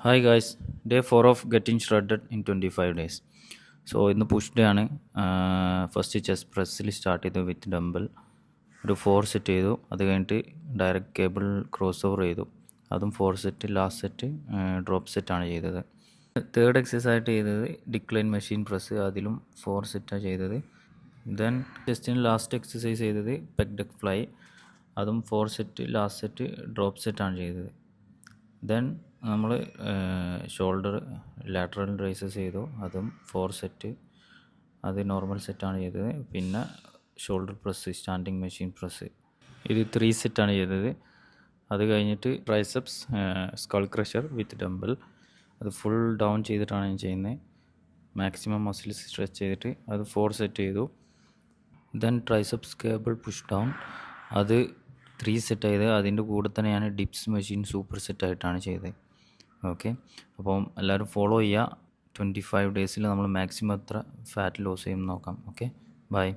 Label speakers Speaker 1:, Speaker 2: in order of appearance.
Speaker 1: Hi guys, day 4 of getting shredded in 25 days. ഇന്ന് push day ആണ്. First chest പ്രസ്സിൽ start ചെയ്തു വിത്ത് dumbbell ഒരു 4 set ചെയ്തു. അത് കഴിഞ്ഞിട്ട് ഡയറക്റ്റ് കേബിൾ ക്രോസ് ഓവർ ചെയ്തു, അതും 4 സെറ്റ്. ലാസ്റ്റ് സെറ്റ് ഡ്രോപ്പ് സെറ്റാണ് ചെയ്തത്. തേർഡ് എക്സസൈസ് ആയിട്ട് ചെയ്തത് ഡിക്ലൈൻ മെഷീൻ പ്രസ്, അതിലും 4 സെറ്റാണ് ചെയ്തത്. ദെൻ ചെസ്റ്റിന് ലാസ്റ്റ് എക്സസൈസ് ചെയ്തത് പെഗ് ഡെക്ക് ഫ്ലൈ, അതും 4 സെറ്റ്. ലാസ്റ്റ് സെറ്റ് ഡ്രോപ്പ് സെറ്റാണ് ചെയ്തത്. ദെൻ നമ്മൾ ഷോൾഡർ ലാറ്ററൽ റൈസസ് ചെയ്തു, അതും 4 സെറ്റ്. അത് നോർമൽ സെറ്റാണ് ചെയ്തത്. പിന്നെ shoulder press, standing machine press, ഇത് 3 സെറ്റാണ് ചെയ്തത്. അത് കഴിഞ്ഞിട്ട് ട്രൈസെപ്സ് സ്കൾ ക്രഷർ വിത്ത് ഡംബിൾ, അത് ഫുൾ ഡൗൺ ചെയ്തിട്ടാണ് ഞാൻ ചെയ്യുന്നത്. മാക്സിമം മസിൽസ് സ്ട്രെച്ച് ചെയ്തിട്ട് അത് 4 സെറ്റ് ചെയ്തു. Then triceps cable push down, അത് 3 സെറ്റ് ചെയ്ത് അതിൻ്റെ കൂടെ തന്നെ ഞാൻ ഡിപ്സ് മെഷീൻ സൂപ്പർ സെറ്റായിട്ടാണ് ചെയ്തത്. ഓക്കെ, അപ്പം എല്ലാവരും ഫോളോ ചെയ്യുക. 25 ഡേയ്സിൽ നമ്മൾ മാക്സിമം എത്ര ഫാറ്റ് ലോസ് ചെയ്യും നോക്കാം. Okay, by.